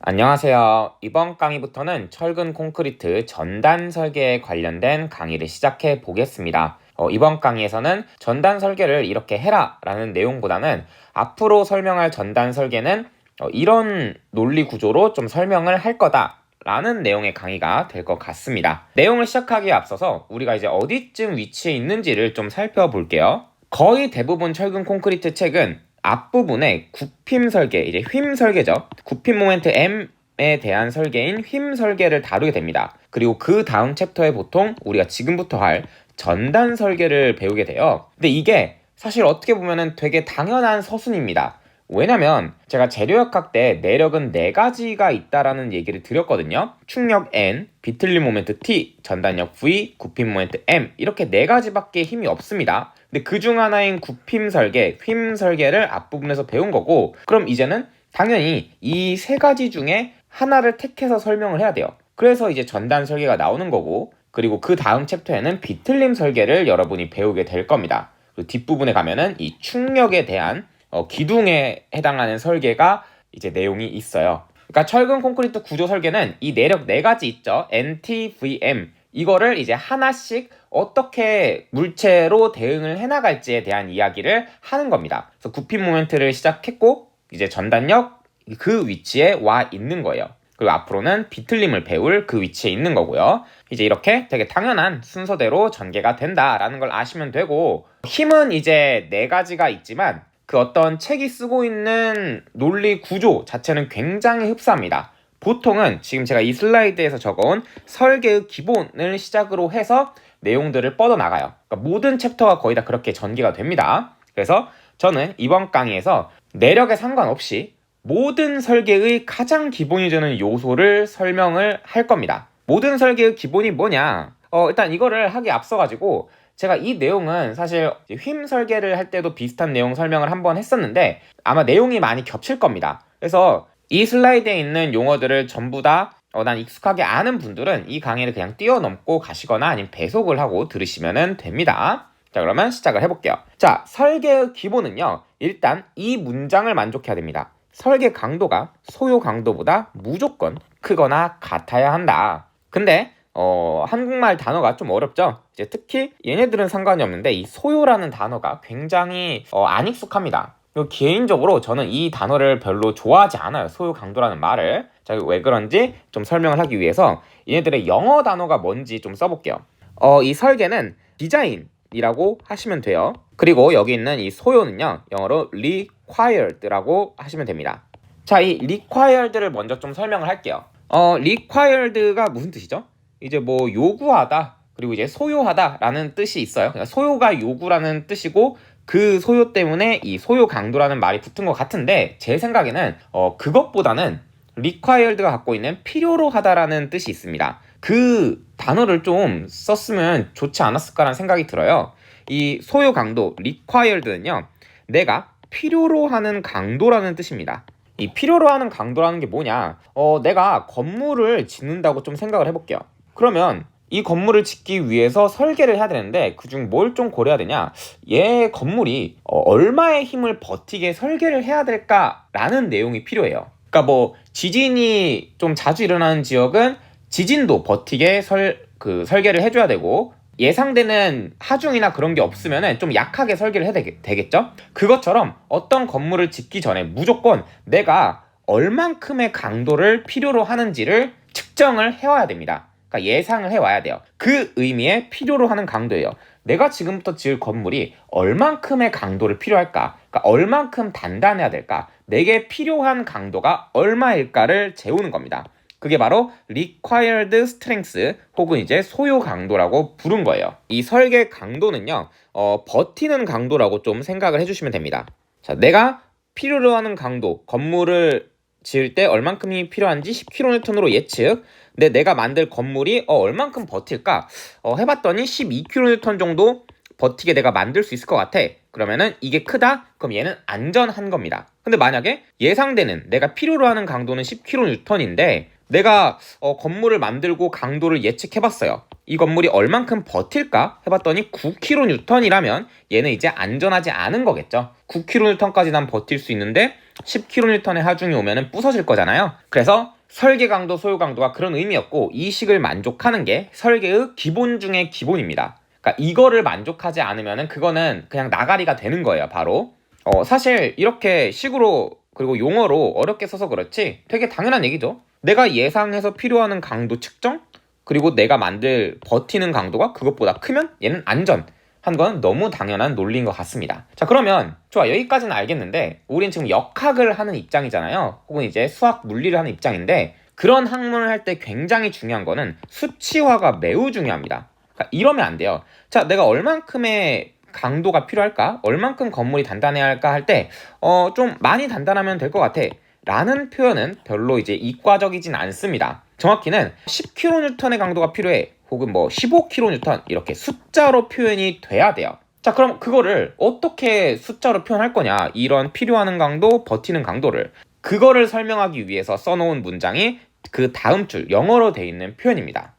안녕하세요. 이번 강의부터는 철근 콘크리트 전단 설계에 관련된 강의를 시작해 보겠습니다. 이번 강의에서는 전단 설계를 이렇게 해라 라는 내용보다는 앞으로 설명할 전단 설계는 이런 논리 구조로 좀 설명을 할 거다 라는 내용의 강의가 될 것 같습니다. 내용을 시작하기에 앞서서 우리가 이제 어디쯤 위치해 있는지를 좀 살펴볼게요. 거의 대부분 철근 콘크리트 책은 앞부분에 굽힘 설계, 이제 휨 설계죠. 굽힘 모멘트 M에 대한 설계인 휨 설계를 다루게 됩니다. 그리고 그 다음 챕터에 보통 우리가 지금부터 할 전단 설계를 배우게 돼요. 근데 이게 사실 어떻게 보면은 되게 당연한 서순입니다. 왜냐면 제가 재료역학 때 내력은 4가지가 있다라는 얘기를 드렸거든요. 충력 N, 비틀림 모멘트 T, 전단력 V, 굽힘 모멘트 M 이렇게 4가지밖에 힘이 없습니다. 근데 그중 하나인 굽힘 설계, 휨 설계를 앞부분에서 배운 거고, 그럼 이제는 당연히 이 3가지 중에 하나를 택해서 설명을 해야 돼요. 그래서 이제 전단 설계가 나오는 거고, 그리고 그 다음 챕터에는 비틀림 설계를 여러분이 배우게 될 겁니다. 그리고 뒷부분에 가면은 이 충력에 대한 기둥에 해당하는 설계가 이제 내용이 있어요. 그러니까 철근 콘크리트 구조 설계는 이 내력 4가지 있죠. NT, VM 이거를 이제 하나씩 어떻게 물체로 대응을 해나갈지에 대한 이야기를 하는 겁니다. 그래서 굽힘 모멘트를 시작했고 이제 전단력 그 위치에 와 있는 거예요. 그리고 앞으로는 비틀림을 배울 그 위치에 있는 거고요. 이제 이렇게 되게 당연한 순서대로 전개가 된다라는 걸 아시면 되고, 힘은 이제 4가지가 있지만 그 어떤 책이 쓰고 있는 논리 구조 자체는 굉장히 흡사합니다. 보통은 지금 제가 이 슬라이드에서 적어온 설계의 기본을 시작으로 해서 내용들을 뻗어나가요. 그러니까 모든 챕터가 거의 다 그렇게 전개가 됩니다. 그래서 저는 이번 강의에서 내력에 상관없이 모든 설계의 가장 기본이 되는 요소를 설명을 할 겁니다. 모든 설계의 기본이 뭐냐? 일단 이거를 하기 앞서가지고 제가 이 내용은 사실 휨 설계를 할 때도 비슷한 내용 설명을 한번 했었는데 아마 내용이 많이 겹칠 겁니다. 그래서 이 슬라이드에 있는 용어들을 전부 다 난 익숙하게 아는 분들은 이 강의를 그냥 뛰어넘고 가시거나 아니면 배속을 하고 들으시면 됩니다. 자, 그러면 시작을 해볼게요. 자, 설계의 기본은요. 일단 이 문장을 만족해야 됩니다. 설계 강도가 소요 강도보다 무조건 크거나 같아야 한다. 근데 한국말 단어가 좀 어렵죠? 이제 특히 얘네들은 상관이 없는데 이 소요라는 단어가 굉장히 안 익숙합니다. 그리고 개인적으로 저는 이 단어를 별로 좋아하지 않아요. 소요 강도라는 말을. 자, 왜 그런지 좀 설명을 하기 위해서 얘네들의 영어 단어가 뭔지 좀 써볼게요. 이 설계는 디자인이라고 하시면 돼요. 그리고 여기 있는 이 소요는요, 영어로 required라고 하시면 됩니다. 자, 이 required를 먼저 좀 설명을 할게요. required가 무슨 뜻이죠? 이제 뭐 요구하다, 그리고 이제 소요하다라는 뜻이 있어요. 그러니까 소요가 요구라는 뜻이고 그 소요 때문에 이 소요 강도라는 말이 붙은 것 같은데 제 생각에는 그것보다는 required가 갖고 있는 필요로 하다라는 뜻이 있습니다. 그 단어를 좀 썼으면 좋지 않았을까라는 생각이 들어요. 이 소요 강도 required는요, 내가 필요로 하는 강도라는 뜻입니다. 이 필요로 하는 강도라는 게 뭐냐? 내가 건물을 짓는다고 좀 생각을 해볼게요. 그러면 이 건물을 짓기 위해서 설계를 해야 되는데 그중 뭘 좀 고려해야 되냐? 얘 건물이 얼마의 힘을 버티게 설계를 해야 될까라는 내용이 필요해요. 그러니까 뭐 지진이 좀 자주 일어나는 지역은 지진도 버티게 설계를 해줘야 되고, 예상되는 하중이나 그런 게 없으면 좀 약하게 설계를 해야 되겠죠? 그것처럼 어떤 건물을 짓기 전에 무조건 내가 얼만큼의 강도를 필요로 하는지를 측정을 해와야 됩니다. 그러니까 예상을 해와야 돼요. 그 의미의 필요로 하는 강도예요. 내가 지금부터 지을 건물이 얼만큼의 강도를 필요할까? 그러니까 얼만큼 단단해야 될까? 내게 필요한 강도가 얼마일까를 재우는 겁니다. 그게 바로 required strength 혹은 이제 소요 강도라고 부른 거예요. 이 설계 강도는요, 버티는 강도라고 좀 생각을 해주시면 됩니다. 자, 내가 필요로 하는 강도, 건물을 지을 때 얼만큼이 필요한지 10kN으로 예측. 근데 내가 만들 건물이 얼만큼 버틸까? 해봤더니 12kN 정도 버티게 내가 만들 수 있을 것 같아. 그러면은 이게 크다? 그럼 얘는 안전한 겁니다. 근데 만약에 예상되는 내가 필요로 하는 강도는 10kN인데 내가 건물을 만들고 강도를 예측해봤어요. 이 건물이 얼만큼 버틸까 해봤더니 9kN이라면 얘는 이제 안전하지 않은 거겠죠. 9kN까지 난 버틸 수 있는데 10kN의 하중이 오면 부서질 거잖아요. 그래서 설계 강도, 소요 강도가 그런 의미였고 이 식을 만족하는 게 설계의 기본 중에 기본입니다. 그러니까 이거를 만족하지 않으면 그거는 그냥 나가리가 되는 거예요, 바로. 사실 이렇게 식으로 그리고 용어로 어렵게 써서 그렇지 되게 당연한 얘기죠. 내가 예상해서 필요하는 강도 측정, 그리고 내가 만들 버티는 강도가 그것보다 크면 얘는 안전 한 건 너무 당연한 논리인 것 같습니다. 자, 그러면 좋아, 여기까지는 알겠는데 우린 지금 역학을 하는 입장이잖아요. 혹은 이제 수학, 물리를 하는 입장인데 그런 학문을 할 때 굉장히 중요한 거는 수치화가 매우 중요합니다. 그러니까 이러면 안 돼요. 자, 내가 얼만큼의 강도가 필요할까? 얼만큼 건물이 단단해야 할까 할 때 좀 많이 단단하면 될 것 같아 라는 표현은 별로 이제 이과적이진 않습니다. 정확히는 10kN의 강도가 필요해, 혹은 뭐 15kN, 이렇게 숫자로 표현이 돼야 돼요. 자, 그럼 그거를 어떻게 숫자로 표현할 거냐, 이런 필요하는 강도, 버티는 강도를, 그거를 설명하기 위해서 써놓은 문장이 그 다음 줄 영어로 돼 있는 표현입니다.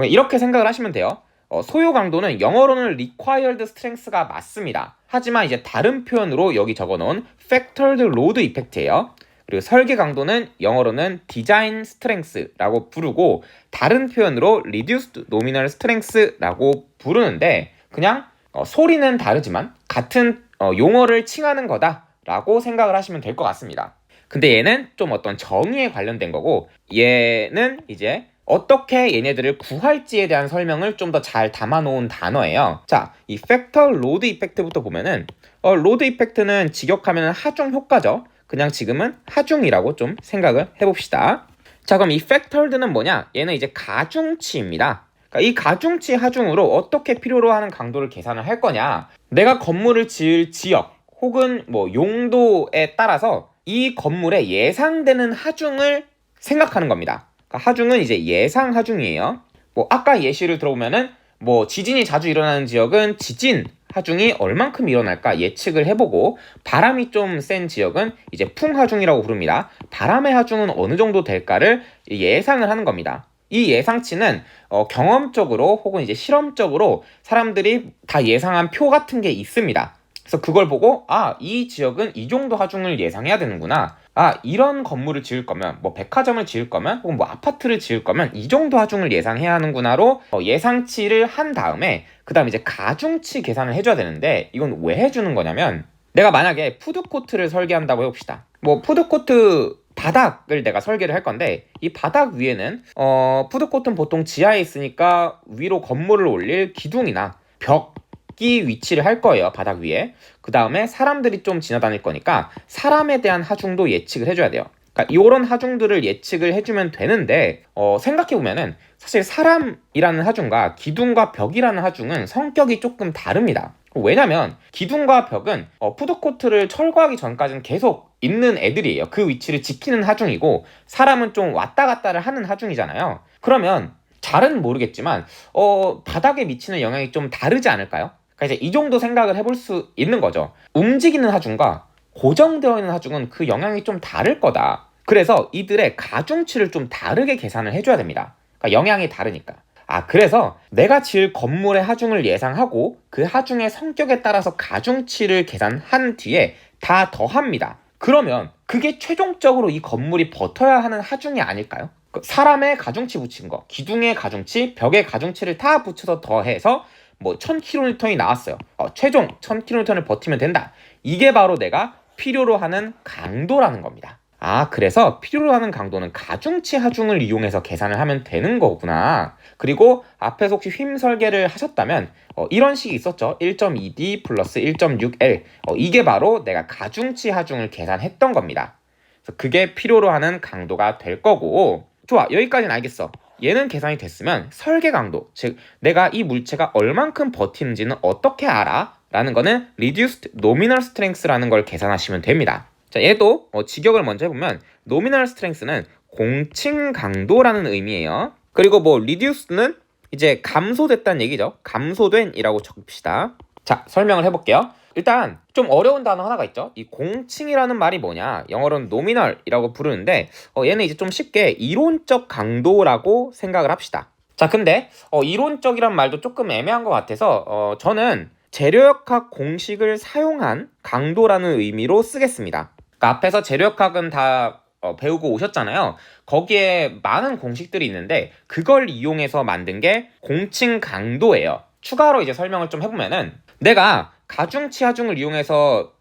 이렇게 생각을 하시면 돼요. 소요 강도는 영어로는 required strength가 맞습니다. 하지만 이제 다른 표현으로 여기 적어놓은 factored load effect예요. 그리고 설계 강도는 영어로는 design strength라고 부르고 다른 표현으로 reduced nominal strength라고 부르는데 그냥 소리는 다르지만 같은 용어를 칭하는 거다라고 생각을 하시면 될 것 같습니다. 근데 얘는 좀 어떤 정의에 관련된 거고 얘는 이제 어떻게 얘네들을 구할지에 대한 설명을 좀 더 잘 담아놓은 단어예요. 자, 이 factor load effect부터 보면은 load effect는 직역하면 하중 효과죠. 그냥 지금은 하중이라고 좀 생각을 해봅시다. 자, 그럼 이 factored는 뭐냐? 얘는 이제 가중치입니다. 그러니까 이 가중치 하중으로 어떻게 필요로 하는 강도를 계산을 할 거냐? 내가 건물을 지을 지역 혹은 뭐 용도에 따라서 이 건물의 예상되는 하중을 생각하는 겁니다. 그러니까 하중은 이제 예상 하중이에요. 뭐 아까 예시를 들어보면은 뭐 지진이 자주 일어나는 지역은 지진 하중이 얼만큼 일어날까 예측을 해보고, 바람이 좀 센 지역은 이제 풍하중이라고 부릅니다. 바람의 하중은 어느 정도 될까를 예상을 하는 겁니다. 이 예상치는 경험적으로 혹은 이제 실험적으로 사람들이 다 예상한 표 같은 게 있습니다. 그래서 그걸 보고 이 지역은 이 정도 하중을 예상해야 되는구나. 이런 건물을 지을 거면, 뭐 백화점을 지을 거면, 혹은 뭐 아파트를 지을 거면 이 정도 하중을 예상해야 하는구나로 예상치를 한 다음에 그 다음 이제 가중치 계산을 해줘야 되는데, 이건 왜 해주는 거냐면, 내가 만약에 푸드코트를 설계한다고 해봅시다. 뭐 푸드코트 바닥을 내가 설계를 할 건데, 이 바닥 위에는 푸드코트는 보통 지하에 있으니까 위로 건물을 올릴 기둥이나 벽이 위치를 할 거예요, 바닥 위에. 그 다음에 사람들이 좀 지나다닐 거니까 사람에 대한 하중도 예측을 해줘야 돼요. 그러니까 이런 하중들을 예측을 해주면 되는데 생각해보면은 사실 사람이라는 하중과 기둥과 벽이라는 하중은 성격이 조금 다릅니다. 왜냐면 기둥과 벽은 푸드코트를 철거하기 전까지는 계속 있는 애들이에요. 그 위치를 지키는 하중이고, 사람은 좀 왔다 갔다를 하는 하중이잖아요. 그러면 잘은 모르겠지만 바닥에 미치는 영향이 좀 다르지 않을까요? 그러니까 이제 이 정도 생각을 해볼 수 있는 거죠. 움직이는 하중과 고정되어 있는 하중은 그 영향이 좀 다를 거다. 그래서 이들의 가중치를 좀 다르게 계산을 해줘야 됩니다. 그러니까 영향이 다르니까. 그래서 내가 지을 건물의 하중을 예상하고 그 하중의 성격에 따라서 가중치를 계산한 뒤에 다 더합니다. 그러면 그게 최종적으로 이 건물이 버텨야 하는 하중이 아닐까요? 사람의 가중치 붙인 거, 기둥의 가중치, 벽의 가중치를 다 붙여서 더해서 뭐 1000kN이 나왔어요. 최종 1000kN을 버티면 된다. 이게 바로 내가 필요로 하는 강도라는 겁니다. 그래서 필요로 하는 강도는 가중치 하중을 이용해서 계산을 하면 되는 거구나. 그리고 앞에서 혹시 휨 설계를 하셨다면 이런 식이 있었죠. 1.2D 플러스 1.6L. 이게 바로 내가 가중치 하중을 계산했던 겁니다. 그래서 그게 필요로 하는 강도가 될 거고, 좋아, 여기까지는 알겠어. 얘는 계산이 됐으면 설계 강도, 즉 내가 이 물체가 얼만큼 버티는지는 어떻게 알아? 라는 거는 reduced nominal strength라는 걸 계산하시면 됩니다. 자, 얘도 직역을 먼저 해보면 nominal strength는 공칭 강도라는 의미예요. 그리고 뭐 reduced는 이제 감소됐다는 얘기죠. 감소된 이라고 적읍시다. 자, 설명을 해볼게요. 일단 좀 어려운 단어 하나가 있죠. 이 공칭이라는 말이 뭐냐, 영어로는 nominal이라고 부르는데 얘는 이제 좀 쉽게 이론적 강도라고 생각을 합시다. 자, 근데 이론적이란 말도 조금 애매한 것 같아서 저는 재료역학 공식을 사용한 강도라는 의미로 쓰겠습니다. 그러니까 앞에서 재료역학은 다 배우고 오셨잖아요. 거기에 많은 공식들이 있는데 그걸 이용해서 만든 게 공칭 강도예요. 추가로 이제 설명을 좀 해보면은 내가 가중치 하중을 이용해서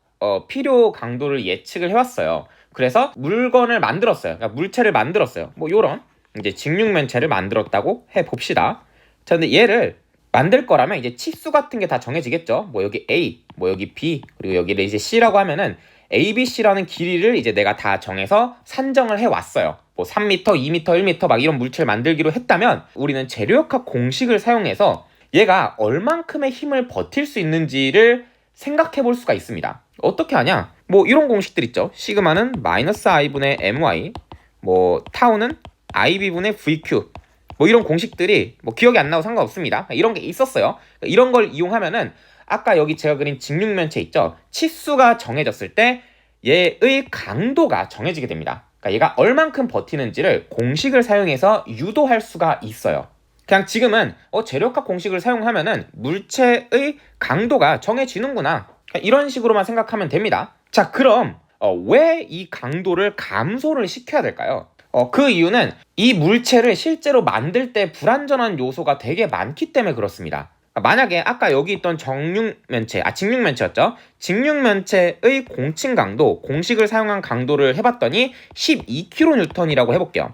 필요 강도를 예측을 해왔어요. 그래서 물건을 만들었어요. 그러니까 물체를 만들었어요. 뭐 요런 이제 직육면체를 만들었다고 해봅시다. 자, 근데 얘를 만들 거라면 이제 치수 같은 게 다 정해지겠죠. 뭐 여기 A, 뭐 여기 B, 그리고 여기를 이제 C라고 하면은 A, B, C라는 길이를 이제 내가 다 정해서 산정을 해왔어요. 뭐 3m, 2m, 1m 막 이런 물체를 만들기로 했다면 우리는 재료역학 공식을 사용해서 얘가 얼만큼의 힘을 버틸 수 있는지를 생각해 볼 수가 있습니다. 어떻게 하냐? 뭐 이런 공식들 있죠. 시그마는 마이너스 i분의 my, 뭐 타우는 ib분의 vq, 뭐 이런 공식들이 뭐 기억이 안 나도 상관없습니다. 이런 게 있었어요. 이런 걸 이용하면은 아까 여기 제가 그린 직육면체 있죠. 치수가 정해졌을 때 얘의 강도가 정해지게 됩니다. 그러니까 얘가 얼만큼 버티는지를 공식을 사용해서 유도할 수가 있어요. 그냥 지금은 재료학 공식을 사용하면은 물체의 강도가 정해지는구나, 이런 식으로만 생각하면 됩니다. 자, 그럼 왜 이 강도를 감소를 시켜야 될까요? 그 이유는 이 물체를 실제로 만들 때 불완전한 요소가 되게 많기 때문에 그렇습니다. 만약에 아까 여기 있던 직육면체였죠? 직육면체의 공칭 강도, 공식을 사용한 강도를 해봤더니 12kN이라고 해볼게요.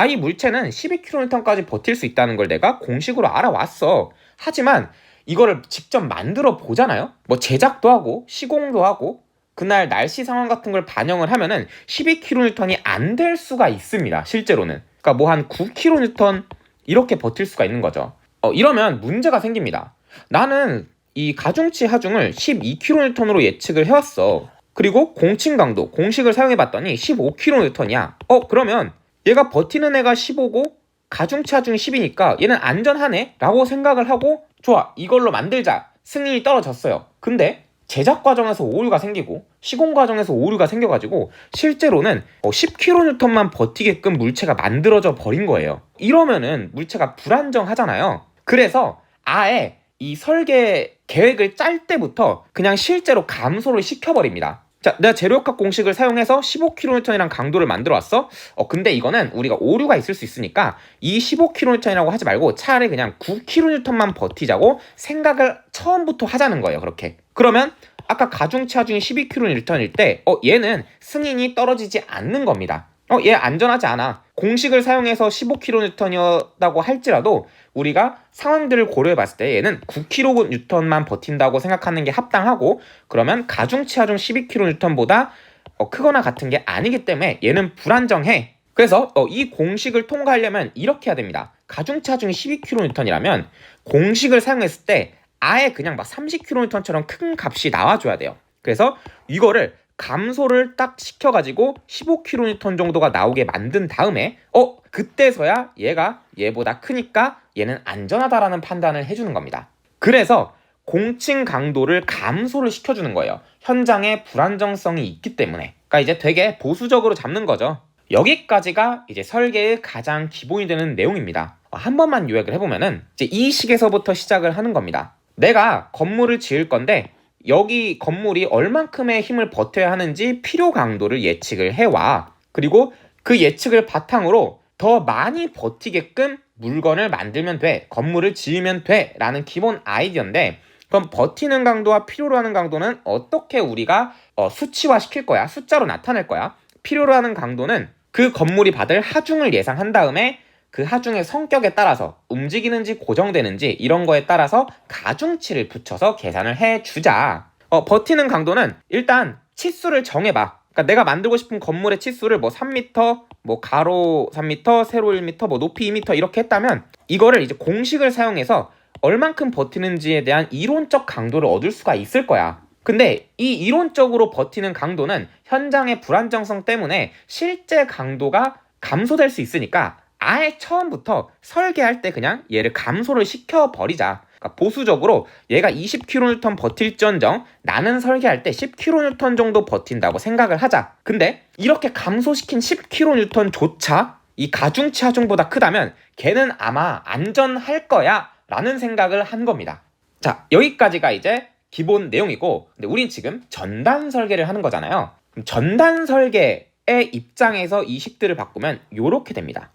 이 물체는 12kN까지 버틸 수 있다는 걸 내가 공식으로 알아왔어. 하지만 이거를 직접 만들어 보잖아요? 뭐 제작도 하고 시공도 하고 그날 날씨 상황 같은 걸 반영을 하면은 12kN 안 될 수가 있습니다. 실제로는. 그러니까 뭐 한 9kN 이렇게 버틸 수가 있는 거죠. 이러면 문제가 생깁니다. 나는 이 가중치 하중을 12kN으로 예측을 해왔어. 그리고 공칭 강도, 공식을 사용해봤더니 15kN이야. 그러면 얘가 버티는 애가 15고 가중치 하중이 10이니까 얘는 안전하네 라고 생각을 하고 좋아, 이걸로 만들자. 승인이 떨어졌어요. 근데 제작 과정에서 오류가 생기고 시공 과정에서 오류가 생겨가지고 실제로는 10kN만 버티게끔 물체가 만들어져 버린 거예요. 이러면은 물체가 불안정하잖아요. 그래서 아예 이 설계 계획을 짤 때부터 그냥 실제로 감소를 시켜버립니다. 자, 내가 재료역학 공식을 사용해서 15kN이란 강도를 만들어 왔어. 근데 이거는 우리가 오류가 있을 수 있으니까 이 15kN이라고 하지 말고 차라리 그냥 9kN만 버티자고 생각을 처음부터 하자는 거예요. 그렇게. 그러면 아까 가중치 하중이 12kN일 때 얘는 승인이 떨어지지 않는 겁니다. 얘 안전하지 않아. 공식을 사용해서 15kN이었다고 할지라도 우리가 상황들을 고려해 봤을 때 얘는 9kN만 버틴다고 생각하는 게 합당하고, 그러면 가중치 하중 12kN보다 크거나 같은 게 아니기 때문에 얘는 불안정해. 그래서 이 공식을 통과하려면 이렇게 해야 됩니다. 가중치 하중이 12kN이라면 공식을 사용했을 때 아예 그냥 막 30kN처럼 큰 값이 나와줘야 돼요. 그래서 이거를 감소를 딱 시켜가지고 15kN 정도가 나오게 만든 다음에 그때서야 얘가 얘보다 크니까 얘는 안전하다라는 판단을 해주는 겁니다. 그래서 공칭 강도를 감소를 시켜주는 거예요. 현장에 불안정성이 있기 때문에. 그러니까 이제 되게 보수적으로 잡는 거죠. 여기까지가 이제 설계의 가장 기본이 되는 내용입니다. 한 번만 요약을 해보면은 이제 이 식에서부터 시작을 하는 겁니다. 내가 건물을 지을 건데 여기 건물이 얼만큼의 힘을 버텨야 하는지 필요 강도를 예측을 해와. 그리고 그 예측을 바탕으로 더 많이 버티게끔 물건을 만들면 돼, 건물을 지으면 돼 라는 기본 아이디어인데, 그럼 버티는 강도와 필요로 하는 강도는 어떻게 우리가 수치화 시킬 거야? 숫자로 나타낼 거야? 필요로 하는 강도는 그 건물이 받을 하중을 예상한 다음에 그 하중의 성격에 따라서 움직이는지 고정되는지 이런 거에 따라서 가중치를 붙여서 계산을 해주자. 버티는 강도는 일단 치수를 정해봐. 그러니까 내가 만들고 싶은 건물의 치수를 뭐 3m, 뭐 가로 3m, 세로 1m, 뭐 높이 2m 이렇게 했다면 이거를 이제 공식을 사용해서 얼만큼 버티는지에 대한 이론적 강도를 얻을 수가 있을 거야. 근데 이 이론적으로 버티는 강도는 현장의 불안정성 때문에 실제 강도가 감소될 수 있으니까 아예 처음부터 설계할 때 그냥 얘를 감소를 시켜버리자. 그러니까 보수적으로 얘가 20kN 버틸지언정 나는 설계할 때 10kN 정도 버틴다고 생각을 하자. 근데 이렇게 감소시킨 10kN조차 이 가중치 하중보다 크다면 걔는 아마 안전할 거야 라는 생각을 한 겁니다. 자, 여기까지가 이제 기본 내용이고, 근데 우린 지금 전단 설계를 하는 거잖아요. 그럼 전단 설계 입장에서 이 식들을 바꾸면 이렇게 됩니다.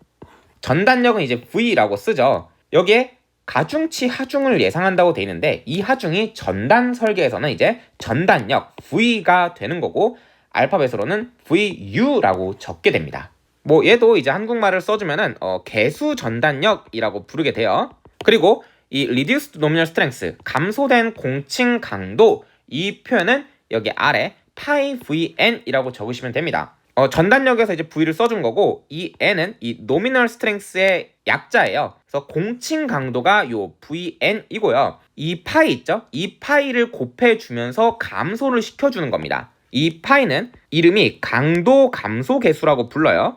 전단력은 이제 V라고 쓰죠. 여기에 가중치 하중을 예상한다고 돼 있는데 이 하중이 전단 설계에서는 이제 전단력 V가 되는 거고 알파벳으로는 VU라고 적게 됩니다. 뭐 얘도 이제 한국말을 써주면은 개수 전단력이라고 부르게 돼요. 그리고 이 reduced nominal strength 감소된 공칭 강도 이 표현은 여기 아래 파이 VN이라고 적으시면 됩니다. 전단력에서 이제 V를 써준 거고 이 N은 이 nominal strength의 약자예요. 그래서 공칭 강도가 요 VN이고요. 이 파이 있죠? 이 파이를 곱해주면서 감소를 시켜주는 겁니다. 이 파이는 이름이 강도 감소 계수라고 불러요.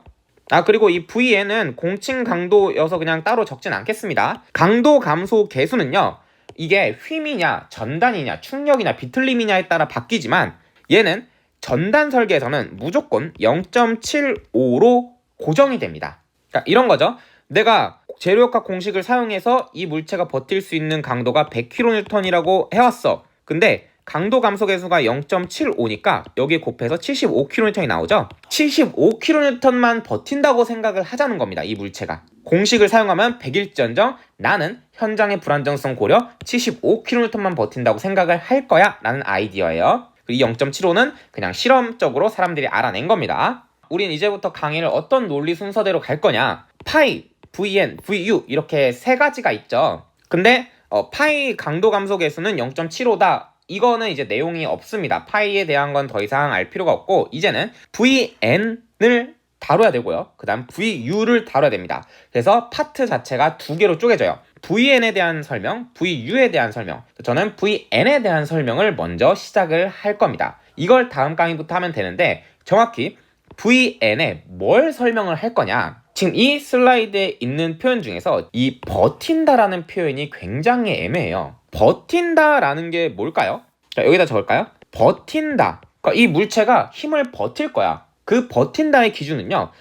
그리고 이 VN은 공칭 강도여서 그냥 따로 적진 않겠습니다. 강도 감소 계수는요. 이게 휨이냐 전단이냐 충격이냐 비틀림이냐에 따라 바뀌지만 얘는 전단 설계에서는 무조건 0.75로 고정이 됩니다. 그러니까 이런 거죠. 내가 제로역학 공식을 사용해서 이 물체가 버틸 수 있는 강도가 100kN이라고 해왔어. 근데 강도 감소 계수가 0.75니까 여기에 곱해서 75kN이 나오죠. 75kN만 버틴다고 생각을 하자는 겁니다. 이 물체가. 공식을 사용하면 100일지언정 나는 현장의 불안정성 고려 75kN만 버틴다고 생각을 할 거야 라는 아이디어예요. 이 0.75는 그냥 실험적으로 사람들이 알아낸 겁니다. 우린 이제부터 강의를 어떤 논리 순서대로 갈 거냐. 파이, VN, VU 이렇게 세 가지가 있죠. 근데 파이 강도 감소 계수는 0.75다. 이거는 이제 내용이 없습니다. 파이에 대한 건 더 이상 알 필요가 없고 이제는 VN을 다뤄야 되고요. 그 다음 VU를 다뤄야 됩니다. 그래서 파트 자체가 두 개로 쪼개져요. VN에 대한 설명, VU에 대한 설명. 저는 VN에 대한 설명을 먼저 시작을 할 겁니다. 이걸 다음 강의부터 하면 되는데 정확히 VN에 뭘 설명을 할 거냐. 지금 이 슬라이드에 있는 표현 중에서 이 버틴다라는 표현이 굉장히 애매해요. 버틴다라는 게 뭘까요? 자, 여기다 적을까요? 버틴다. 그러니까 이 물체가 힘을 버틸 거야. 그 버틴다의 기준은요.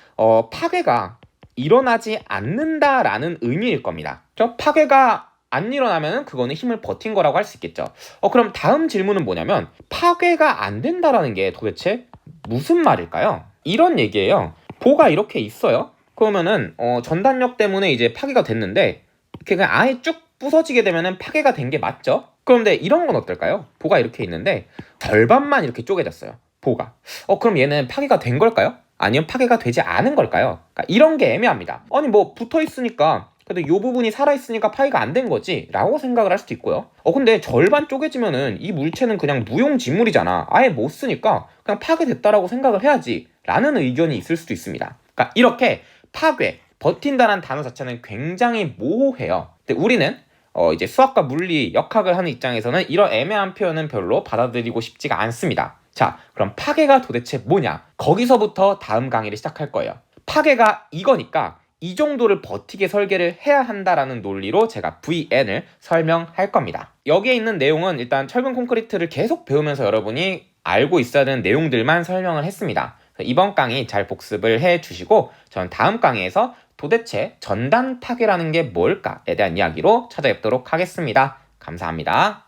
파괴가 일어나지 않는다라는 의미일 겁니다. 파괴가 안 일어나면 그거는 힘을 버틴 거라고 할 수 있겠죠. 그럼 다음 질문은 뭐냐면 파괴가 안 된다라는 게 도대체 무슨 말일까요? 이런 얘기예요. 보가 이렇게 있어요. 그러면은 전단력 때문에 이제 파괴가 됐는데 이렇게 그냥 아예 쭉 부서지게 되면은 파괴가 된 게 맞죠? 그런데 이런 건 어떨까요? 보가 이렇게 있는데 절반만 이렇게 쪼개졌어요. 보가. 그럼 얘는 파괴가 된 걸까요? 아니면 파괴가 되지 않은 걸까요? 그러니까 이런 게 애매합니다. 아니 뭐 붙어 있으니까 근데 이 부분이 살아있으니까 파괴가 안 된 거지 라고 생각을 할 수도 있고요. 근데 절반 쪼개지면은 이 물체는 그냥 무용지물이잖아. 아예 못 쓰니까 그냥 파괴됐다라고 생각을 해야지 라는 의견이 있을 수도 있습니다. 그러니까 이렇게 파괴, 버틴다는 단어 자체는 굉장히 모호해요. 근데 우리는 이제 수학과 물리, 역학을 하는 입장에서는 이런 애매한 표현은 별로 받아들이고 싶지가 않습니다. 자, 그럼 파괴가 도대체 뭐냐? 거기서부터 다음 강의를 시작할 거예요. 파괴가 이거니까 이 정도를 버티게 설계를 해야 한다라는 논리로 제가 VN을 설명할 겁니다. 여기에 있는 내용은 일단 철근 콘크리트를 계속 배우면서 여러분이 알고 있어야 되는 내용들만 설명을 했습니다. 이번 강의 잘 복습을 해주시고 전 다음 강의에서 도대체 전단 파괴라는 게 뭘까에 대한 이야기로 찾아뵙도록 하겠습니다. 감사합니다.